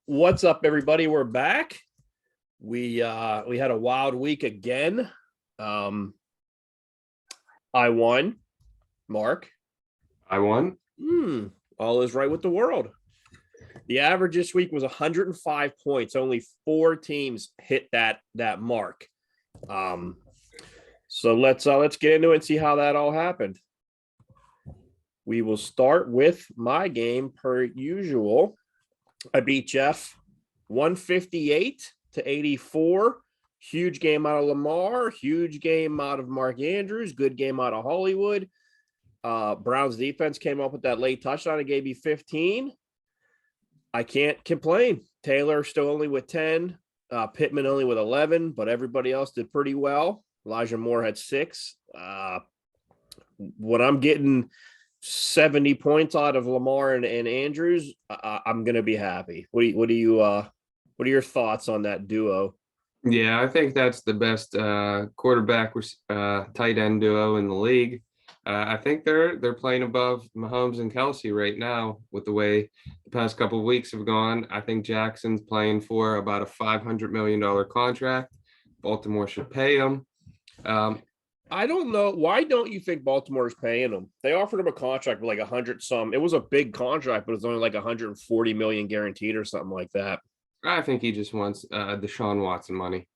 What's up, everybody? We're back. We had a wild week again. Um, I won. Mark. I won. All is right with the world. The average this week was 105 points. Only four teams hit that mark. So let's get into it and see how that all happened. We will start with my game per usual. I beat Jeff 158-84. Huge game out of Lamar, huge game out of Mark Andrews, good game out of Hollywood. Browns defense came up with that late touchdown and gave me 15. I can't complain. Taylor still only with 10, Pittman only with 11, but everybody else did pretty well. Elijah Moore had 6. When I'm getting 70 points out of Lamar and Andrews, I'm gonna be happy. What are your thoughts on that duo? Yeah, I think that's the best quarterback tight end duo in the league. I think they're playing above Mahomes and Kelsey right now with the way the past couple of weeks have gone. I think Jackson's playing for about a $500 million contract. Baltimore should pay him. I don't know. Why don't you think Baltimore is paying him? They offered him a contract with like 100 some. It was a big contract, but it was only like 140 million guaranteed or something like that. I think he just wants Deshaun Watson money.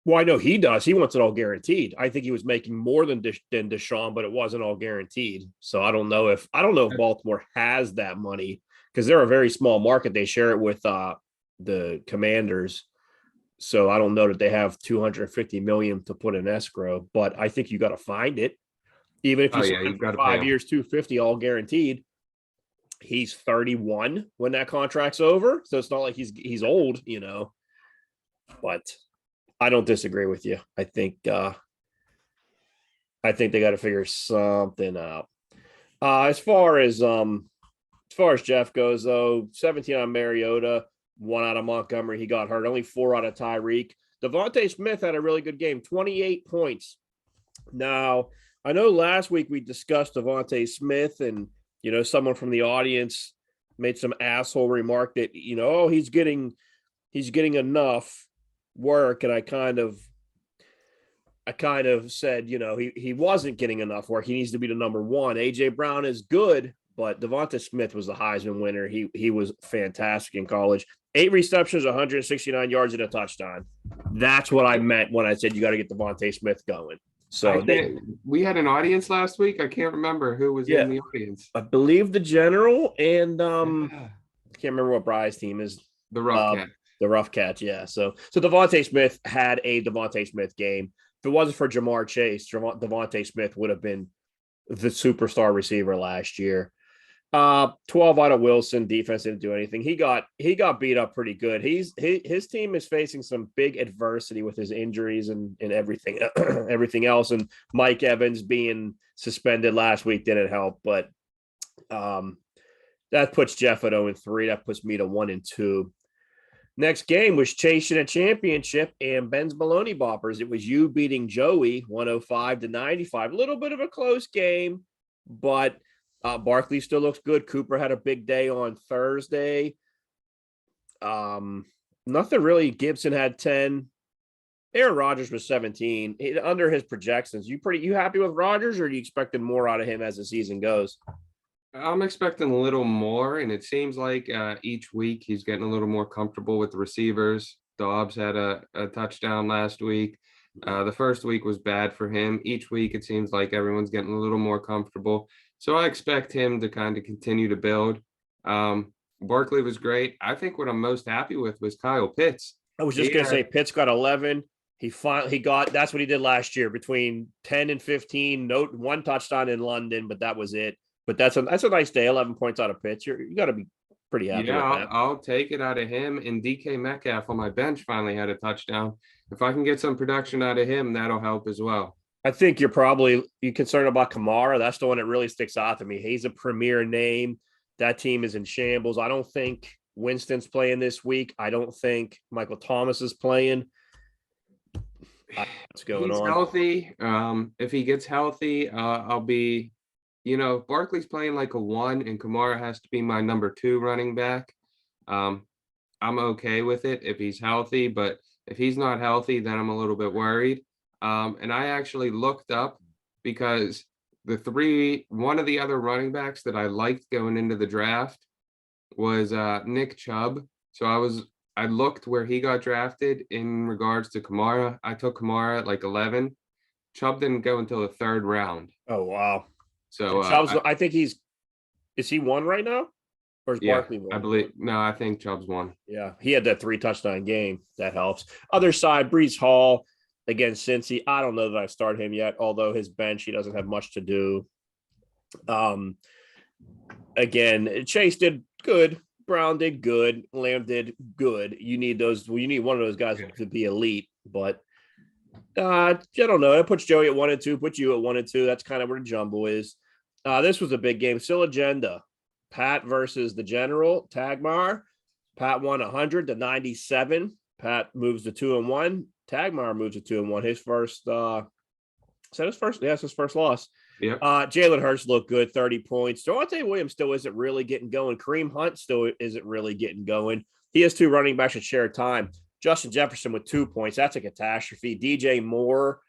Well, I know he does. He wants it all guaranteed. I think he was making more than Deshaun, but it wasn't all guaranteed. So I don't know if Baltimore has that money because they're a very small market. They share it with the Commanders. So I don't know that they have 250 million to put in escrow, but I think you got to find it. Even if you got 5 years, 250 all guaranteed. He's 31 when that contract's over, so it's not like he's old, But I don't disagree with you. I think they got to figure something out. As far as Jeff goes, though, 17 on Mariota, 1 out of Montgomery. He got hurt. Only 4 out of Tyreek. Devontae Smith had a really good game, 28 points. Now, I know last week we discussed Devontae Smith, and someone from the audience made some asshole remark that he's getting enough work, and I kind of said he wasn't getting enough work. He needs to be the number one. AJ Brown is good, but Devonta Smith was the Heisman winner. He was fantastic in college. 8 receptions, 169 yards, and a touchdown. That's what I meant when I said you got to get Devonta Smith going. So we had an audience last week. I can't remember who was in the audience. I believe the general and I can't remember what Bry's team is. The Rough Cat. The Rough Cats, yeah. So Devontae Smith had a Devontae Smith game. If it wasn't for Jamar Chase, Devontae Smith would have been the superstar receiver last year. 12 out of Wilson. Defense didn't do anything. He got beat up pretty good. His team is facing some big adversity with his injuries and everything everything else. And Mike Evans being suspended last week didn't help. But that puts Jeff at 0-3. That puts me to 1-2. Next game was chasing a championship and Ben's Baloney Boppers. It was you beating Joey 105-95. A little bit of a close game, but Barkley still looks good. Cooper had a big day on Thursday. Nothing really. Gibson had 10. Aaron Rodgers was 17. Under his projections. You happy with Rodgers, or are you expecting more out of him as the season goes? I'm expecting a little more, and it seems like each week he's getting a little more comfortable with the receivers. Dobbs had a touchdown last week. The first week was bad for him. Each week it seems like everyone's getting a little more comfortable. So I expect him to kind of continue to build. Barkley was great. I think what I'm most happy with was Kyle Pitts. I was just going to say Pitts got 11. He got that's what he did last year, between 10 and 15. One touchdown in London, but that was it. But that's a nice day. 11 points out of Pitts. You got to be pretty happy with that. I'll take it out of him. And DK Metcalf on my bench finally had a touchdown. If I can get some production out of him, that'll help as well. I think you're concerned about Kamara. That's the one that really sticks out to me. He's a premier name. That team is in shambles. I don't think Winston's playing this week. I don't think Michael Thomas is playing. What's going on? He's healthy. If he gets healthy, I'll be, Barkley's playing like a 1, and Kamara has to be my number 2 running back. I'm okay with it if he's healthy, but if he's not healthy, then I'm a little bit worried. And I actually looked up because one of the other running backs that I liked going into the draft was Nick Chubb. So I looked where he got drafted in regards to Kamara. I took Kamara at like 11. Chubb didn't go until the third round. Oh wow. So And Chubb's, I think is he one right now? Or is yeah, Barkley I one? believe no, I think Chubb's one. Yeah, he had that 3 touchdown game. That helps. Other side, Brees Hall against Cincy. I don't know that I start him yet, although his bench, he doesn't have much to do. Again, Chase did good. Brown did good. Lamb did good. You need those. Well, you need one of those guys to be elite. But I don't know. It puts Joey at 1 and 2. Puts you at 1 and 2. That's kind of where the jumble is. This was a big game. Still agenda. Pat versus the General Tagmar. Pat won 100-97. Pat moves to 2-1. Tagmar moves to 2-1. His first. Is that his first? Yeah, it's his first loss. Yep. Jalen Hurts looked good, 30 points. Devontae Williams still isn't really getting going. Kareem Hunt still isn't really getting going. He has 2 running backs that share time. Justin Jefferson with 2 points. That's a catastrophe. DJ Moore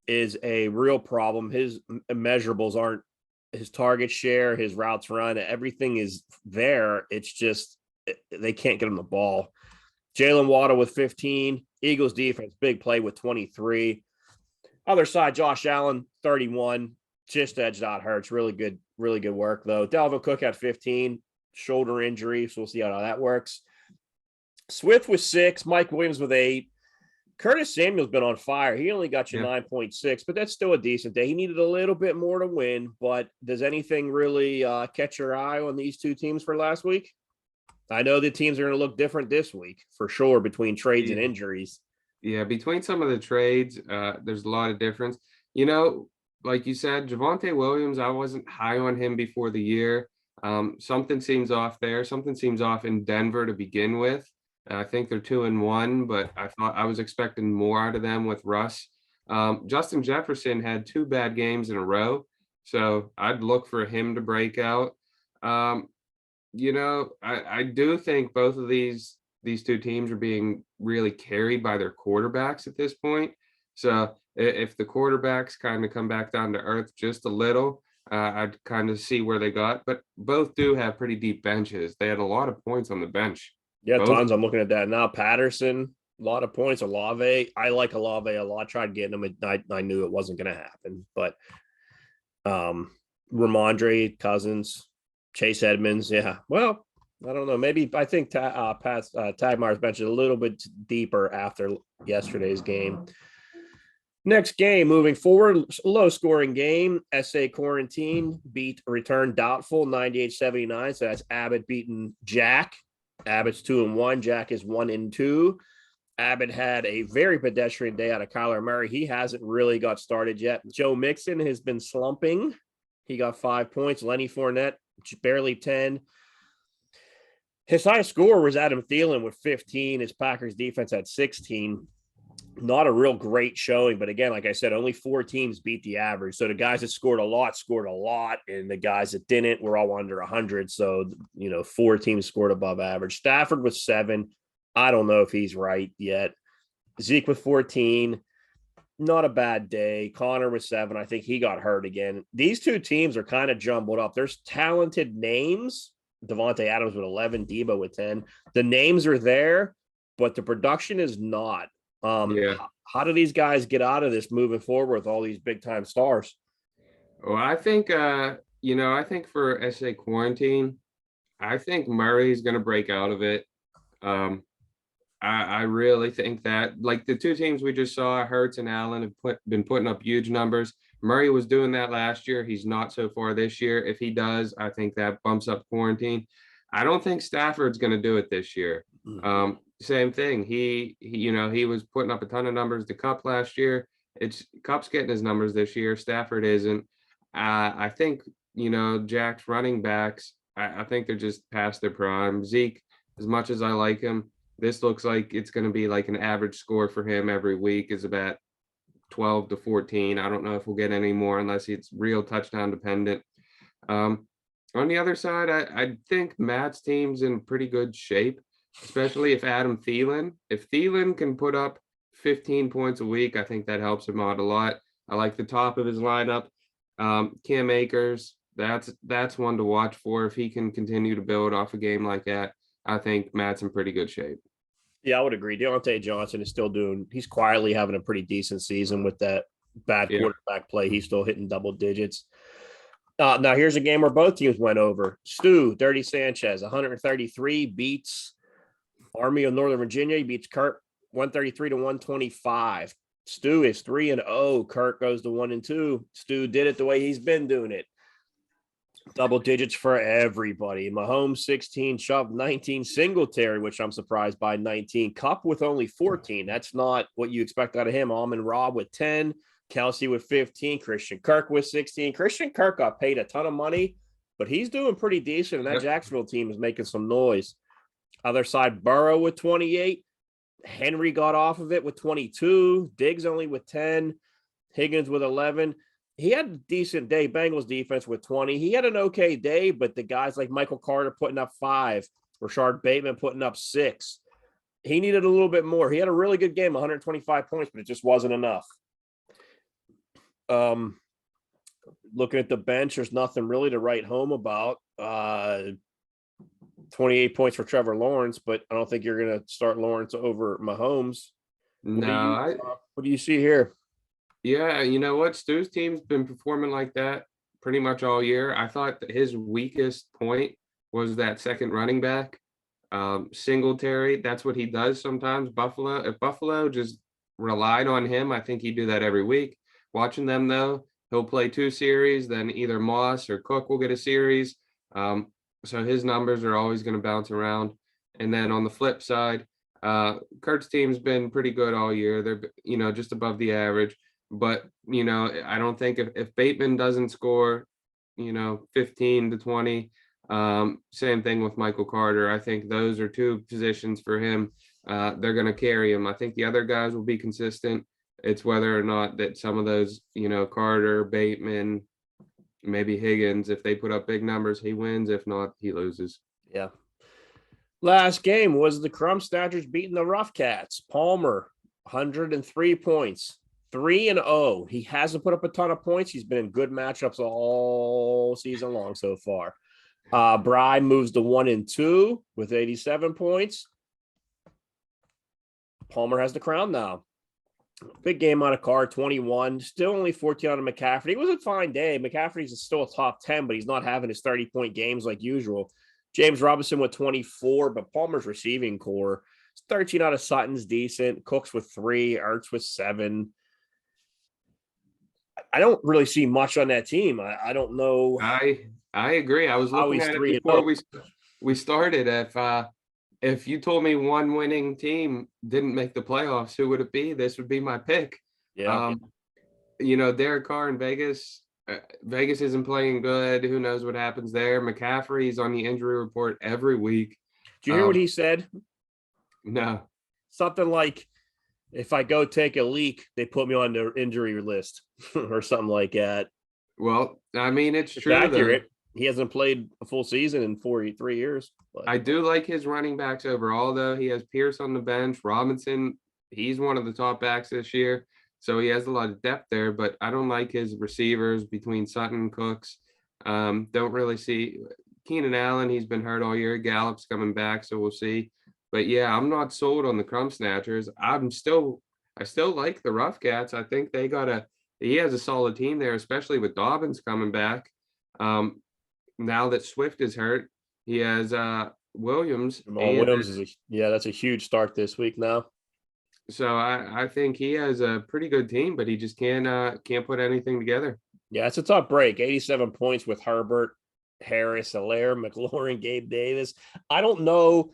is a real problem. His measurables aren't his target share, his routes run, everything is there. It's just they can't get him the ball. Jalen Waddle with 15. Eagles defense, big play with 23. Other side, Josh Allen, 31. Just edged out Hurts. Really good work, though. Dalvin Cook had 15. Shoulder injury, so we'll see how that works. Swift with 6. Mike Williams with 8. Curtis Samuel's been on fire. He only got you 9.6, but that's still a decent day. He needed a little bit more to win, but does anything really catch your eye on these 2 teams for last week? I know the teams are going to look different this week, for sure, between trades and injuries. Yeah, between some of the trades, there's a lot of difference. You know, like you said, Javonte Williams, I wasn't high on him before the year. Something seems off there. Something seems off in Denver to begin with. I think they're 2-1, but I was expecting more out of them with Russ. Justin Jefferson had 2 bad games in a row, so I'd look for him to break out. You know, I do think both of these 2 teams are being really carried by their quarterbacks at this point. So if the quarterbacks kind of come back down to earth just a little, I'd kind of see where they got. But both do have pretty deep benches. They had a lot of points on the bench. Yeah, Both. tons. I'm looking at that now. Patterson, a lot of points. Olave, I like Olave a lot. Tried getting him. I knew it wasn't going to happen. But Ramondre, Cousins, Chase Edmonds. Yeah. Well, I don't know. Maybe I think Tagmar's bench is a little bit deeper after yesterday's game. Next game, moving forward, low scoring game. SA Quarantine beat Return Doubtful 98-79. So that's Abbott beating Jack. Abbott's 2-1. Jack is 1-2. Abbott had a very pedestrian day out of Kyler Murray. He hasn't really got started yet. Joe Mixon has been slumping. He got 5 points. Lenny Fournette, barely 10. His highest score was Adam Thielen with 15. His Packers defense had 16. Not a real great showing, but again, like I said, only 4 teams beat the average. So the guys that scored a lot, and the guys that didn't were all under 100. So, 4 teams scored above average. Stafford with 7. I don't know if he's right yet. Zeke with 14. Not a bad day. Connor with 7. I think he got hurt again. These 2 teams are kind of jumbled up. There's talented names. Devontae Adams with 11, Debo with 10. The names are there, but the production is not. How do these guys get out of this moving forward with all these big time stars? Well, I think I think for SA Quarantine, I think Murray's going to break out of it. I really think that, like the 2 teams we just saw, Hurts and Allen have been putting up huge numbers. Murray was doing that last year. He's not so far this year. If he does, I think that bumps up Quarantine. I don't think Stafford's going to do it this year. Same thing. He was putting up a ton of numbers to Kupp last year. Kupp's getting his numbers this year. Stafford isn't. I think, Jack's running backs, I think they're just past their prime. Zeke, as much as I like him, this looks like it's going to be like an average score for him every week is about 12 to 14. I don't know if we'll get any more unless it's real touchdown dependent. On the other side, I think Matt's team's in pretty good shape. especially if if Thielen can put up 15 points a week, I think that helps him out a lot. I like the top of his lineup. Cam Akers, that's one to watch for. If he can continue to build off a game like that, I think Matt's in pretty good shape. Yeah, I would agree. Deontay Johnson is still he's quietly having a pretty decent season with that bad Yeah. quarterback play. He's still hitting double digits. Now, here's a game where both teams went over. Stu, Dirty Sanchez, 133, beats Army of Northern Virginia. He beats Kirk 133 to 125. Stu is 3-0. Kirk goes to 1-2. Stu did it the way he's been doing it. Double digits for everybody. Mahomes 16, Chubb 19, Singletary, which I'm surprised by 19, Cup with only 14. That's not what you expect out of him. Almond Rob with 10, Kelsey with 15, Christian Kirk with 16. Christian Kirk got paid a ton of money, but he's doing pretty decent, and that Jacksonville team is making some noise. Other side, Burrow with 28. Henry got off of it with 22. Diggs only with 10. Higgins with 11. He had a decent day. Bengals defense with 20. He had an okay day, but the guys like Michael Carter putting up 5, Rashard Bateman putting up 6. He needed a little bit more. He had a really good game, 125 points, but it just wasn't enough. Looking at the bench, there's nothing really to write home about. 28 points for Trevor Lawrence, but I don't think you're going to start Lawrence over Mahomes. No, what do you see here? Yeah, you know what? Stu's team's been performing like that pretty much all year. I thought that his weakest point was that second running back, Singletary. That's what he does sometimes. If Buffalo just relied on him, I think he'd do that every week. Watching them though, he'll play 2 series, then either Moss or Cook will get a series. So his numbers are always going to bounce around. And then on the flip side, Kurt's team's been pretty good all year. They're, just above the average. But, I don't think if Bateman doesn't score, 15 to 20, same thing with Michael Carter. I think those are 2 positions for him. They're going to carry him. I think the other guys will be consistent. It's whether or not that some of those, Carter, Bateman, maybe Higgins, if they put up big numbers, he wins. If not, he loses. Yeah. Last game was the Crumb Snatchers beating the Rough Cats. Palmer, 103 points. 3-0. He hasn't put up a ton of points. He's been in good matchups all season long so far. Bry moves to 1-2 with 87 points. Palmer has the crown now. Big game on a card, 21. Still only 14 on McCaffrey. It was a fine day. McCaffrey's still a top 10, but he's not having his 30-point games like usual. James Robinson with 24, but Palmer's receiving core. 13 out of Sutton's decent. Cooks with 3. Ertz with 7. I don't really see much on that team. I don't know. I agree. I was looking at it before we started. If you told me one winning team didn't make the playoffs, who would it be? This would be my pick. Yeah. Derek Carr in Vegas. Vegas isn't playing good. Who knows what happens there? McCaffrey's on the injury report every week. Did you hear what he said? No. Something like, if I go take a leak, they put me on their injury list or something like that. Well, I mean, it's true. Accurate. He hasn't played a full season in 3 years. But. I do like his running backs overall, though. He has Pierce on the bench. Robinson, he's one of the top backs this year. So he has a lot of depth there, but I don't like his receivers between Sutton and Cooks. Don't really see Keenan Allen. He's been hurt all year. Gallup's coming back, so we'll see. But yeah, I'm not sold on the Crumb Snatchers. I still like the Rough Cats. I think he has a solid team there, especially with Dobbins coming back. Now that Swift is hurt, he has Williams. That's a huge start this week now. So I think he has a pretty good team, but he just can't put anything together. Yeah, it's a tough break. 87 points with Herbert, Harris, Allaire, McLaurin, Gabe Davis. I don't know.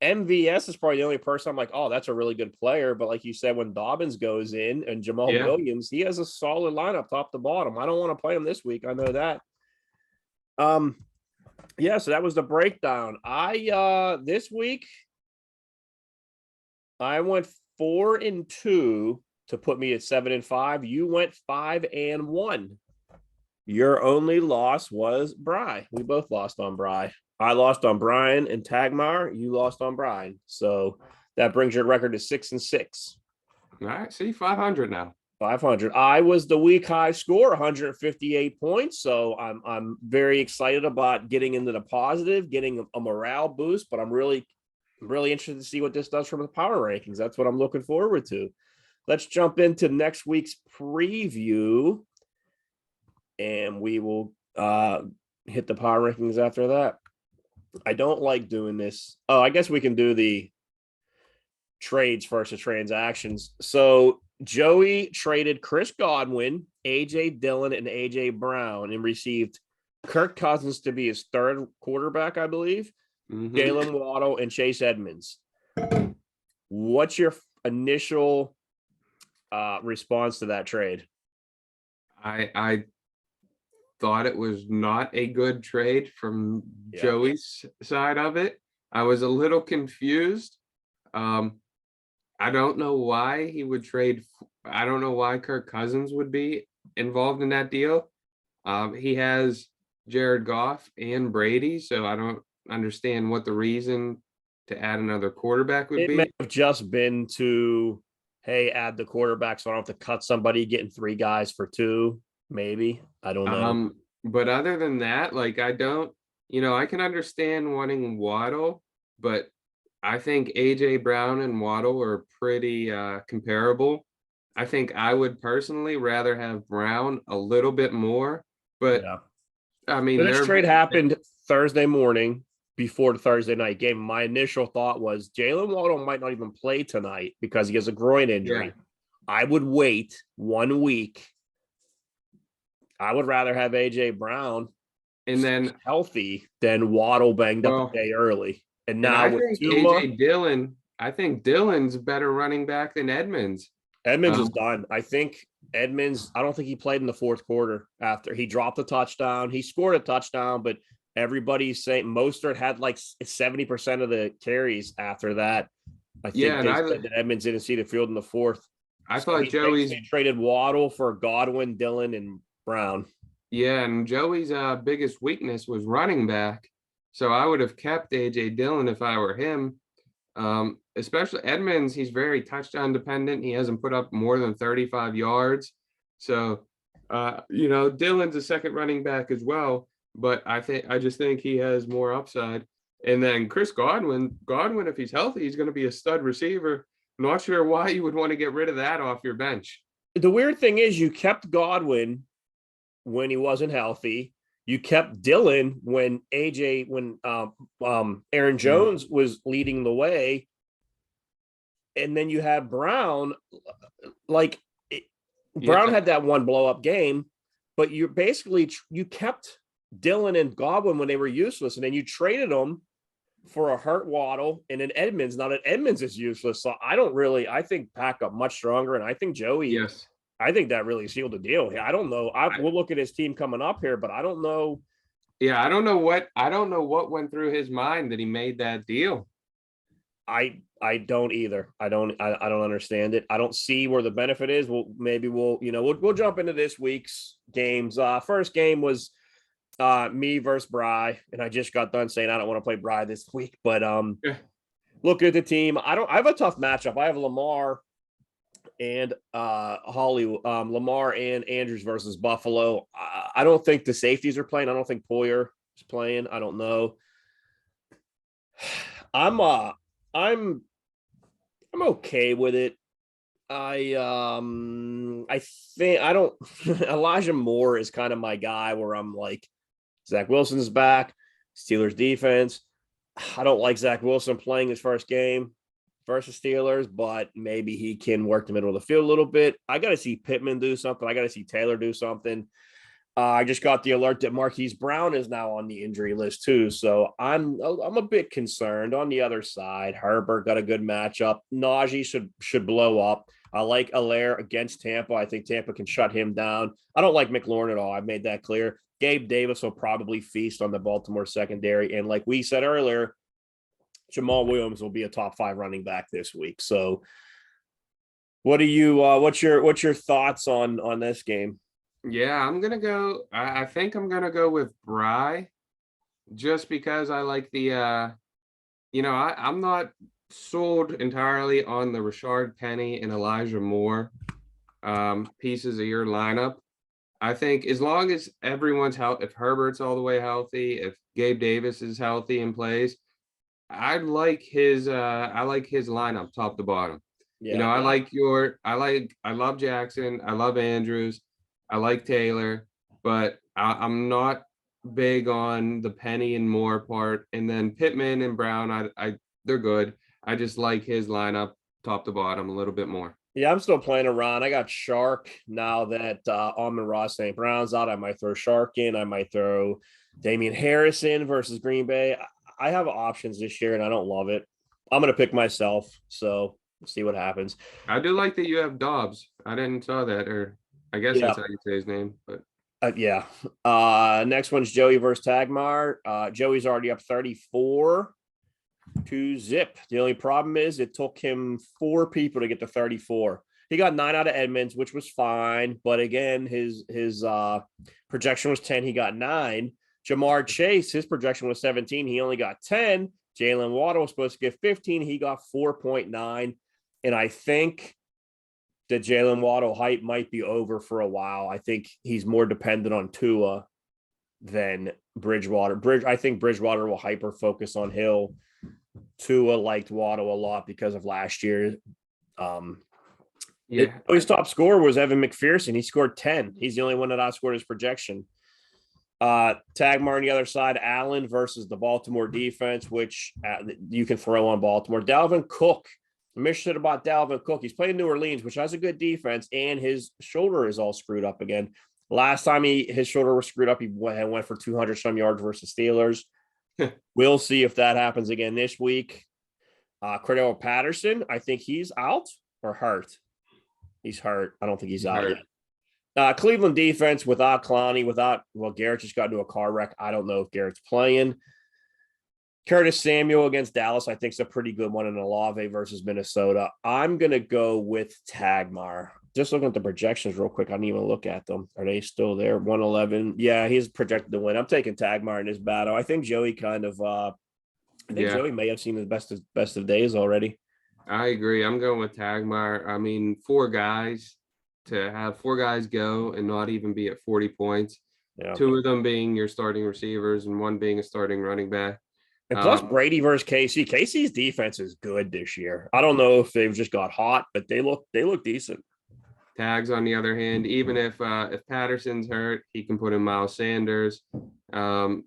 MVS is probably the only person I'm like, oh, that's a really good player. But like you said, when Dobbins goes in and Jamal Williams, he has a solid lineup top to bottom. I don't want to play him this week. I know that. So that was the breakdown. This week I went 4-2 to put me at 7-5. You went 5-1. Your only loss was Bry. We both lost on Bry. I lost on Brian and Tagmar. You lost on Brian. So that brings your record to 6-6. All right, see, 500 now. 500. I was the week high score, 158 points. So I'm very excited about getting into the positive, getting a morale boost. But I'm really interested to see what this does from the power rankings. That's what I'm looking forward to. Let's jump into next week's preview, and we will hit the power rankings after that. I don't like doing this. Oh, I guess we can do the trades versus transactions. So Joey traded Chris Godwin, AJ Dillon, and AJ Brown and received Kirk Cousins to be his third quarterback, I believe, Jalen Waddle, and Chase Edmonds. What's your initial response to that trade? I thought it was not a good trade from Joey's side of it. I was a little confused. I don't know why he would trade. I don't know why Kirk Cousins would be involved in that deal. He has Jared Goff and Brady, so I don't understand what the reason to add another quarterback would be. It may have just been to, hey, add the quarterback so I don't have to cut somebody, getting 3 guys for 2, maybe. I don't know. But other than that, like, I don't, I can understand wanting Waddle, but I think AJ Brown and Waddle are pretty comparable. I think I would personally rather have Brown a little bit more, but I mean, this trade happened Thursday morning before the Thursday night game. My initial thought was Jalen Waddle might not even play tonight because he has a groin injury. Yeah. I would wait 1 week. I would rather have AJ Brown and then healthy than Waddle banged up a day early. And now I think AJ Dillon, I think Dillon's a better running back than Edmonds. Edmonds is done. I think Edmonds, I don't think he played in the fourth quarter after he dropped a touchdown. He scored a touchdown, but everybody's saying Mostert had like 70% of the carries after that. I think they said that Edmonds didn't see the field in the fourth. I thought Joey's traded Waddle for Godwin, Dillon, and Brown. Yeah, and Joey's biggest weakness was running back. So I would have kept AJ Dillon if I were him. Especially Edmonds, he's very touchdown dependent. He hasn't put up more than 35 yards. So, Dillon's a second running back as well. But I just think he has more upside. And then Chris Godwin, if he's healthy, he's going to be a stud receiver. Not sure why you would want to get rid of that off your bench. The weird thing is you kept Godwin when he wasn't healthy. You kept Dillon when Aaron Jones was leading the way. And then you have Brown, Brown had that one blow up game, but you kept Dillon and Godwin when they were useless. And then you traded them for a hurt Waddle and an Edmonds. Now that Edmonds is useless. So I think pack up much stronger. And I think Joey, I think that really sealed the deal. I don't know. We'll look at his team coming up here, but I don't know. Yeah, I don't know what went through his mind that he made that deal. I don't either. I don't understand it. I don't see where the benefit is. We'll jump into this week's games. First game was me versus Bry, and I just got done saying I don't want to play Bry this week. But look at the team. I have a tough matchup. I have Lamar and Lamar and Andrews versus Buffalo. I don't think the safeties are playing. I don't think Poyer is playing. I don't know. I'm okay with it. I think I don't Elijah Moore is kind of my guy where I'm like, Zach Wilson's back, Steelers defense. I don't like Zach Wilson playing his first game versus Steelers, but maybe he can work the middle of the field a little bit. I got to see Pittman do something. I got to see Taylor do something. I just got the alert that Marquise Brown is now on the injury list too. So I'm a bit concerned. On the other side, Herbert got a good matchup. Najee should blow up. I like Allaire against Tampa. I think Tampa can shut him down. I don't like McLaurin at all. I've made that clear. Gabe Davis will probably feast on the Baltimore secondary. And like we said earlier, Jamal Williams will be a top 5 running back this week. So what do you what's your thoughts on this game? Yeah, I'm gonna go. I think I'm gonna go with Bry. just because I like the I'm not sold entirely on the Rashard Penny and Elijah Moore pieces of your lineup. I think as long as everyone's healthy, if Herbert's all the way healthy, if Gabe Davis is healthy and plays, I like his lineup top to bottom. Yeah. I love Jackson, I love Andrews, I like Taylor, but I'm not big on the Penny and Moore part. And then Pittman and Brown, I they're good. I just like his lineup top to bottom a little bit more. Yeah, I'm still playing around. I got Shark now that Amon-Ra St. Brown's out. I might throw Shark in. I might throw Damian Harrison versus Green Bay. I have options this year, and I don't love it. I'm going to pick myself. So we'll see what happens. I do like that you have Dobbs. I didn't saw that, or I guess Yeah. that's how you say his name, but Yeah. Next one's Joey versus Tagmar. Joey's already up 34 to zip. The only problem is it took him 4 people to get to 34. He got 9 out of Edmonds, which was fine. But again, his projection was 10. He got 9. Jamar Chase, his projection was 17. He only got 10. Jalen Waddle was supposed to get 15. He got 4.9. And I think the Jalen Waddle hype might be over for a while. I think he's more dependent on Tua than Bridgewater. I think Bridgewater will hyper focus on Hill. Tua liked Waddle a lot because of last year. His top scorer was Evan McPherson. He scored 10. He's the only one that outscored his projection. Tagmar on the other side, Allen versus the Baltimore defense, which you can throw on Baltimore. Dalvin Cook. I'm interested about Dalvin Cook. He's playing New Orleans, which has a good defense, and his shoulder is all screwed up again. Last time his shoulder was screwed up, he went for 200 some yards versus Steelers. We'll see if that happens again this week. Cordell Patterson, I think he's out or hurt. He's hurt. I don't think he's out yet. Cleveland defense without Clowney, Garrett just got into a car wreck. I don't know if Garrett's playing. Curtis Samuel against Dallas, I think is a pretty good one in Olave versus Minnesota. I'm going to go with Tagmar. Just looking at the projections real quick. I didn't even look at them. Are they still there? 111. Yeah, he's projected to win. I'm taking Tagmar in this battle. I think Joey Joey may have seen his best of days already. I agree. I'm going with Tagmar. I mean, 4 guys to have 4 guys go and not even be at 40 points. Yeah. 2 of them being your starting receivers and 1 being a starting running back. And plus Brady versus KC. KC's defense is good this year. I don't know if they've just got hot, but they look decent. Tags on the other hand, even if Patterson's hurt, he can put in Miles Sanders. I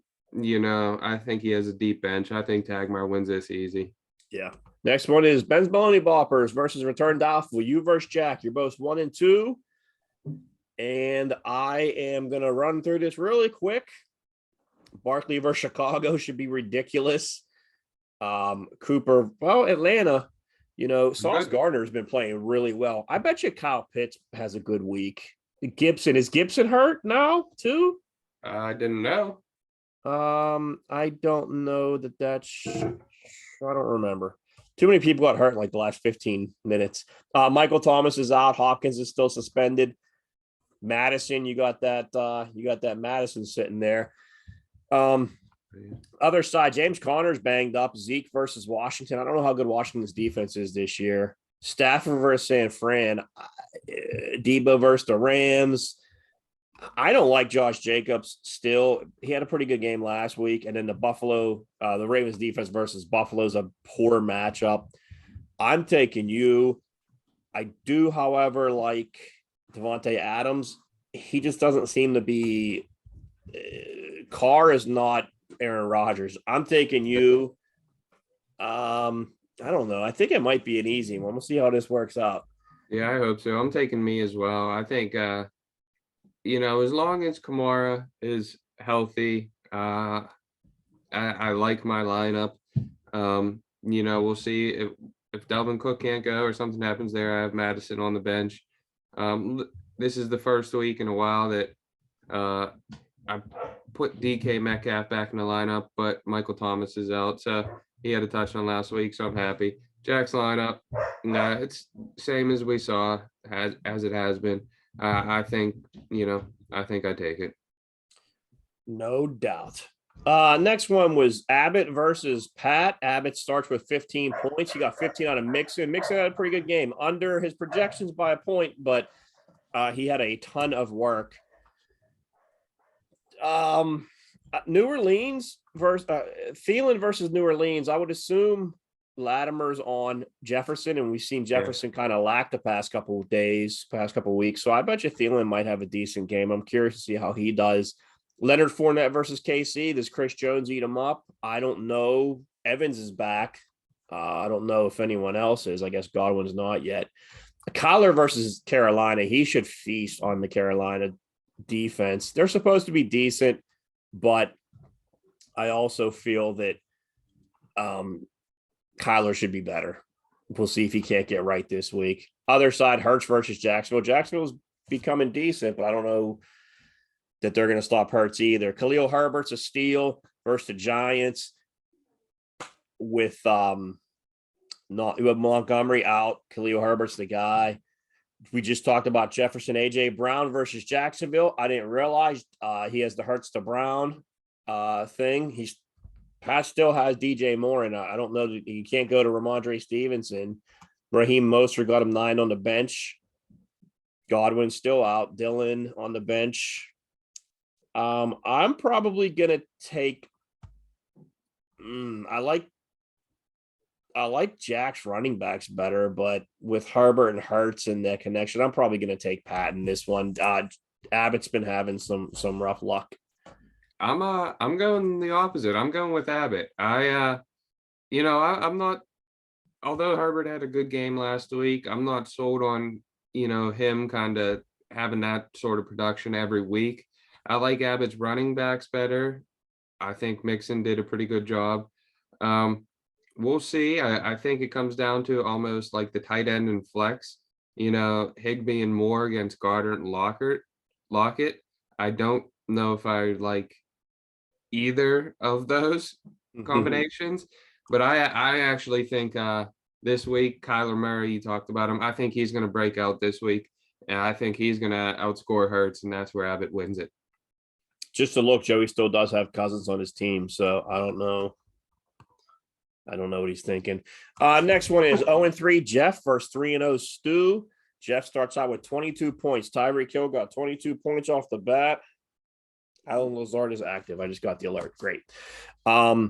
think he has a deep bench. I think Tagmar wins this easy. Yeah. Next one is Ben's Baloney Boppers versus Return Doubtful. You versus Jack. You're both 1 and 2. And I am going to run through this really quick. Barkley versus Chicago should be ridiculous. Cooper, Atlanta, Sauce Gardner's been playing really well. I bet you Kyle Pitts has a good week. Is Gibson hurt now too? I didn't know. I don't know that's I don't remember. Too many people got hurt in like the last 15 minutes. Michael Thomas is out. Hopkins is still suspended. Madison, you got that Madison sitting there. Other side, James Conner's banged up. Zeke versus Washington. I don't know how good Washington's defense is this year. Stafford versus San Fran. Debo versus the Rams. I don't like Josh Jacobs still. He had a pretty good game last week. And then the Ravens defense versus Buffalo's a poor matchup. I'm taking you. I do, however, like Devontae Adams. He just doesn't seem to be Carr is not Aaron Rodgers. I'm taking you. I don't know. I think it might be an easy one. We'll see how this works out. Yeah, I hope so. I'm taking me as well. I think, as long as Kamara is healthy, I like my lineup. We'll see if Dalvin Cook can't go or something happens there. I have Madison on the bench. This is the first week in a while that I put DK Metcalf back in the lineup, but Michael Thomas is out. So he had a touchdown last week, so I'm happy. Jack's lineup, no, it's same as we saw, as it has been. I think I take it. No doubt. Next one was Abbott versus Pat. Abbott starts with 15 points. He got 15 out of Mixon. Mixon had a pretty good game, under his projections by a point, but he had a ton of work. New Orleans versus Thielen versus New Orleans. I would assume Latimer's on Jefferson, and we've seen Jefferson kind of lack the past couple of days, past couple of weeks. So I bet you Thielen might have a decent game. I'm curious to see how he does. Leonard Fournette versus KC. Does Chris Jones eat him up? I don't know. Evans is back. I don't know if anyone else is. I guess Godwin's not yet. Kyler versus Carolina. He should feast on the Carolina defense. They're supposed to be decent, but I also feel that Kyler should be better. We'll see if he can't get right this week. Other side, Hurts versus Jacksonville. Jacksonville's becoming decent, but I don't know that they're going to stop Hurts either. Khalil Herbert's a steal versus the Giants with Montgomery out. Khalil Herbert's the guy. We just talked about Jefferson. AJ Brown versus Jacksonville. I didn't realize he has the Hurts to Brown thing. Pat still has DJ Moore, and I don't know that you can't go to Ramondre Stevenson. Raheem Mostert got him 9 on the bench. Godwin's still out. Dylan on the bench. I'm probably gonna take. I like Jack's running backs better, but with Herbert and Hurts and that connection, I'm probably gonna take Pat in this one. Abbott's been having some rough luck. I'm going the opposite. I'm going with Abbott. I'm not. Although Herbert had a good game last week, I'm not sold on him kind of having that sort of production every week. I like Abbott's running backs better. I think Mixon did a pretty good job. We'll see. I think it comes down to almost like the tight end and flex. Higbee and Moore against Goddard and Lockett. I don't know if I like either of those combinations, but I actually think this week, Kyler Murray, you talked about him. I think he's going to break out this week, and I think he's going to outscore Hurts, and that's where Abbott wins it. Just to look, Joey still does have Cousins on his team, so I don't know. I don't know what he's thinking. Next one is 0-3 Jeff versus 3-0 Stu. Jeff starts out with 22 points. Tyreek Hill got 22 points off the bat. Alan Lazard is active. I just got the alert. Great. I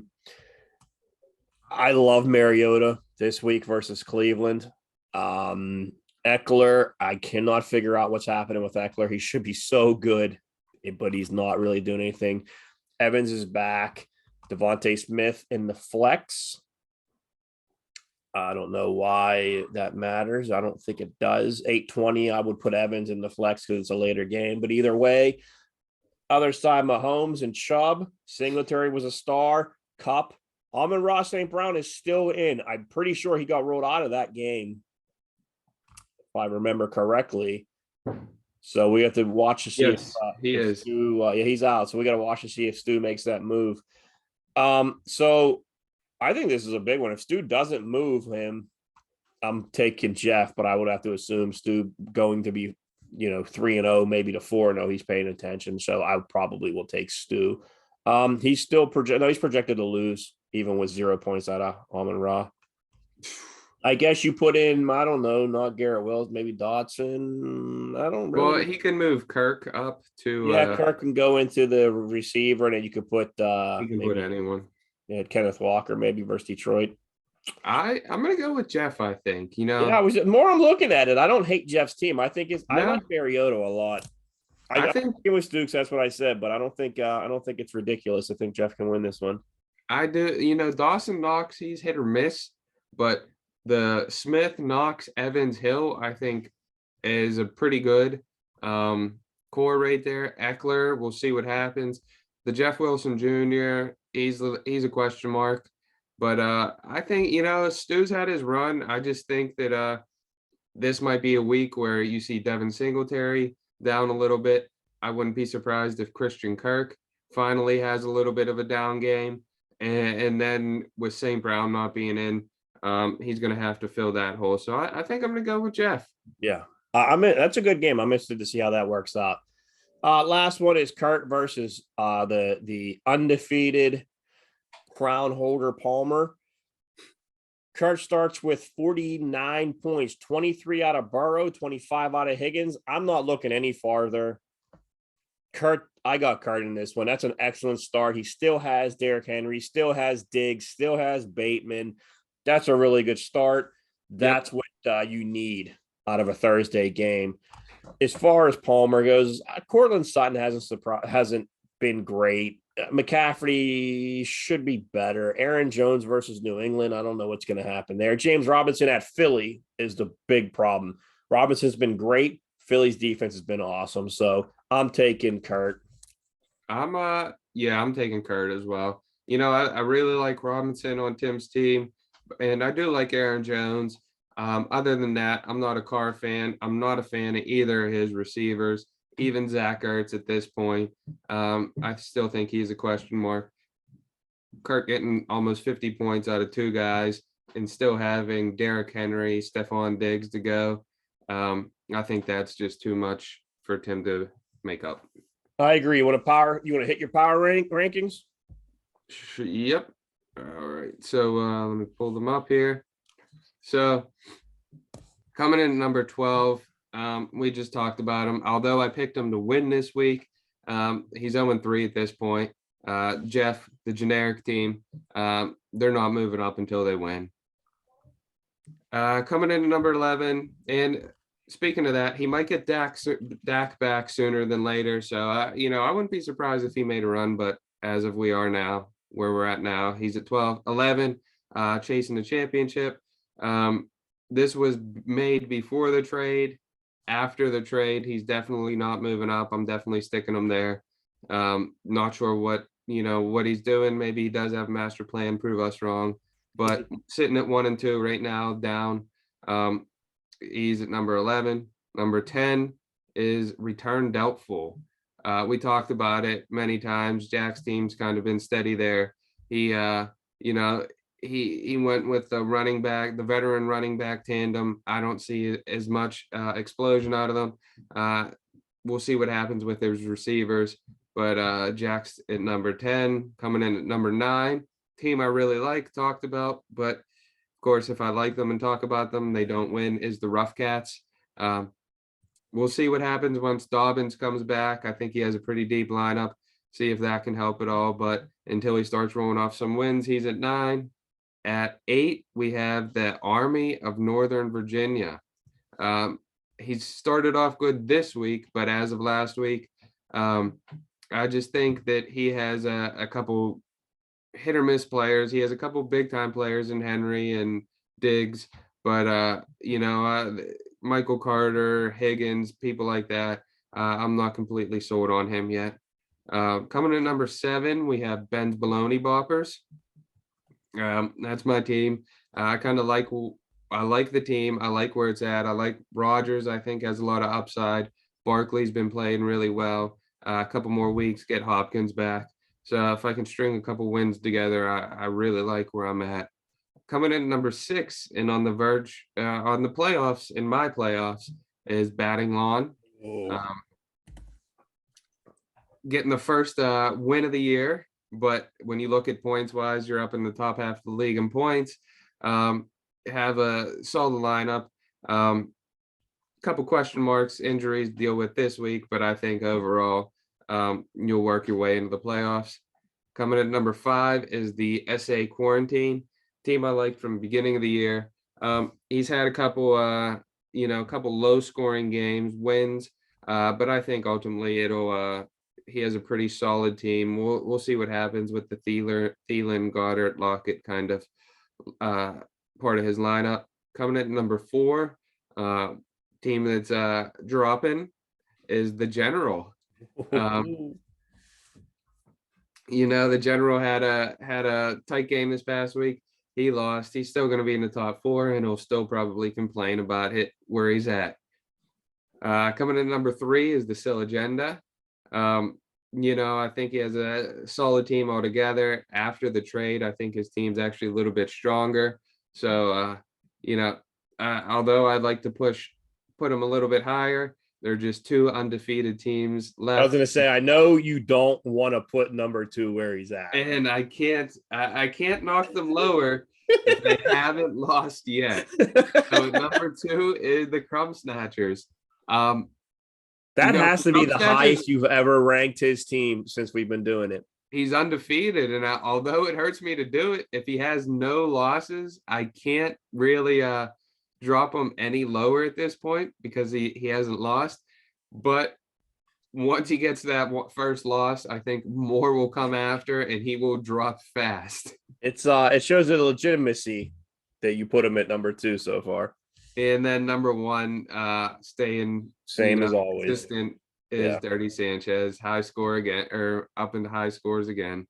love Mariota this week versus Cleveland. Eckler, I cannot figure out what's happening with Eckler. He should be so good, but he's not really doing anything. Evans is back. Devontae Smith in the flex. I don't know why that matters. I don't think it does. 820, I would put Evans in the flex because it's a later game. But either way, other side, Mahomes and Chubb. Singletary was a star. Cup. Amon-Ra St. Brown is still in. I'm pretty sure he got rolled out of that game, if I remember correctly. So we have to watch to see if he is. Stu, he's out. So we got to watch to see if Stu makes that move. So I think this is a big one. If Stu doesn't move him, I'm taking Jeff, but I would have to assume Stu going to be, 3-0, maybe to 4-0. He's paying attention. So I probably will take Stu. He's still he's projected to lose, even with 0 points out of Amon-Ra. I guess you put in, I don't know, not Garrett Wills, maybe Dotson. I don't really. Well, he can move Kirk up to. Yeah, Kirk can go into the receiver, and then you could put. He can put anyone. Yeah, Kenneth Walker maybe versus Detroit. I'm gonna go with Jeff. I think Yeah, I'm looking at it. I don't hate Jeff's team. I think I like Mariota a lot. I think it was Dukes. That's what I said, but I don't think it's ridiculous. I think Jeff can win this one. I do. Dawson Knox, he's hit or miss, but the Smith, Knox, Evans, Hill, I think, is a pretty good core right there. Eckler, we'll see what happens. The Jeff Wilson Jr., he's a question mark. But I think, Stu's had his run. I just think that this might be a week where you see Devin Singletary down a little bit. I wouldn't be surprised if Christian Kirk finally has a little bit of a down game. And then with St. Brown not being in, he's going to have to fill that hole. So I think I'm going to go with Jeff. Yeah. That's a good game. I'm interested to see how that works out. Last one is Kurt versus the undefeated crown holder Palmer. Kurt starts with 49 points, 23 out of Burrow, 25 out of Higgins. I'm not looking any farther. Kurt, I got Kurt in this one. That's an excellent start. He still has Derrick Henry, still has Diggs, still has Bateman. That's a really good start. That's what you need out of a Thursday game. As far as Palmer goes, Cortland Sutton hasn't been great. McCaffrey should be better. Aaron Jones versus New England. I don't know what's going to happen there. James Robinson at Philly is the big problem. Robinson's been great. Philly's defense has been awesome. So I'm taking Kurt. I'm taking Kurt as well. I really like Robinson on Tim's team, and I do like Aaron Jones. Other than that, I'm not a Carr fan. I'm not a fan of either of his receivers, even Zach Ertz at this point. I still think he's a question mark. Kurt getting almost 50 points out of two guys and still having Derrick Henry, Stephon Diggs to go. I think that's just too much for Tim to make up. I agree. You want to hit your power rankings? Yep. All right. So let me pull them up here. So coming in at number 12, we just talked about him. Although I picked him to win this week, he's 0-3 at this point. Jeff, the generic team, they're not moving up until they win. Coming in at number 11, and speaking of that, he might get Dak back sooner than later. So, I wouldn't be surprised if he made a run, but as of where we're at now, he's at 12, 11, chasing the championship. This was made before the trade. After the trade, he's definitely not moving up. I'm definitely sticking him there. Not sure what he's doing. Maybe he does have a master plan, prove us wrong, but sitting at 1 and 2 right now, down. He's at number 11. Number 10 is return doubtful. We talked about it many times. Jack's team's kind of been steady there. He went with the veteran running back tandem. I don't see as much explosion out of them. We'll see what happens with his receivers. But Jack's at number 10, coming in at number 9. Team I really talked about, but of course, if I like them and talk about them, they don't win, is the Rough Cats. We'll see what happens once Dobbins comes back. I think he has a pretty deep lineup. See if that can help at all. But until he starts rolling off some wins, he's at 9. At 8, we have the Army of Northern Virginia. He started off good this week, but as of last week, I just think that he has a couple hit or miss players. He has a couple big time players in Henry and Diggs, but Michael Carter, Higgins, people like that. I'm not completely sold on him yet. Coming in number 7, we have Ben's Baloney Boppers. That's my team. I like the team. I like where it's at. I like Rodgers. I think has a lot of upside. Barkley's been playing really well. A couple more weeks, get Hopkins back. So if I can string a couple wins together, I really like where I'm at. Coming in number 6 and on the verge on the playoffs, in my playoffs, is Batting Lawn. Getting the first win of the year. But when you look at points wise, you're up in the top half of the league in points. Have a solid lineup. Couple question marks, injuries to deal with this week, but I think overall you'll work your way into the playoffs. Coming at number 5 is the SA Quarantine, team I liked from the beginning of the year. He's had a couple low scoring games, wins, but I think ultimately he has a pretty solid team. We'll see what happens with the Thielen, Goddard, Lockett kind of part of his lineup. Coming at number 4, team that's dropping is the General. The General had a tight game this past week. He lost. He's still going to be in the top 4, and he'll still probably complain about it where he's at. Coming in number 3 is the Sill Agenda. I think he has a solid team altogether. After the trade, I think his team's actually a little bit stronger. So, although I'd like to put him a little bit higher, They're just two undefeated teams I was left. gonna say, I know you don't want to put number 2 where he's at. And I can't knock them lower if they haven't lost yet. So number 2 is the Crumb Snatchers. That You know, has to be the Crumb Snatchers- highest you've ever ranked his team since we've been doing it. He's undefeated, and although it hurts me to do it, if he has no losses, I can't really drop him any lower at this point because he hasn't lost. But once he gets that first loss, I think more will come after, and he will drop fast. It shows the legitimacy that you put him at number 2 so far. And then number 1, staying Same as always. consistent, is Yeah. Dirty Sanchez. High score again, or up into high scores again.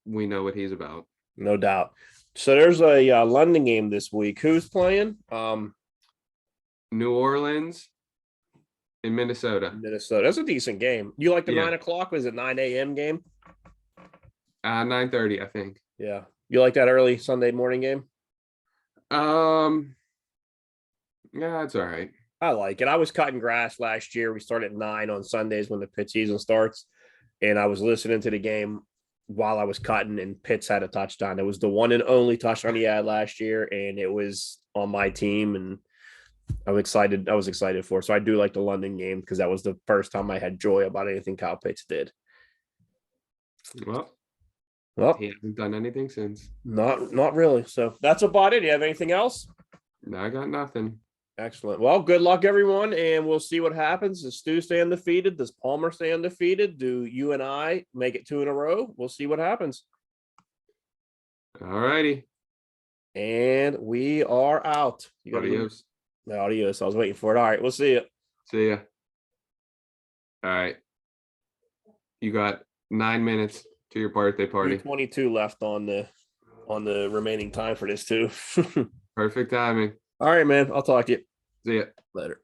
We know what he's about. No doubt. So there's a London game this week. Who's playing? New Orleans in Minnesota. Minnesota. That's a decent game. You like the Yeah. 9:00? Was it 9 a.m. game? 9:30, I think. Yeah. You like that early Sunday morning game? Yeah, it's all right. I like it. I was cutting grass last year. We start at 9 on Sundays when the pit season starts. And I was listening to the game while I was cutting, and Pitts had a touchdown. It was the one and only touchdown he had last year, and it was on my team. And I was excited for it. So I do like the London game because that was the first time I had joy about anything Kyle Pitts did. Well, Well, he hasn't done anything since. not really. So that's about it. Do you have anything else? No, I got nothing. Excellent. Well, good luck, everyone, and we'll see what happens. Does Stu stay undefeated? Does Palmer stay undefeated? Do you and I make it 2 in a row? We'll see what happens. All righty. And we are out. You got Adios. Adios. I was waiting for it. All right, we'll see you. See ya. All right. You got 9 minutes to your birthday party. 22 left on the remaining time for this too. Perfect timing. All right, man. I'll talk to you See ya. later.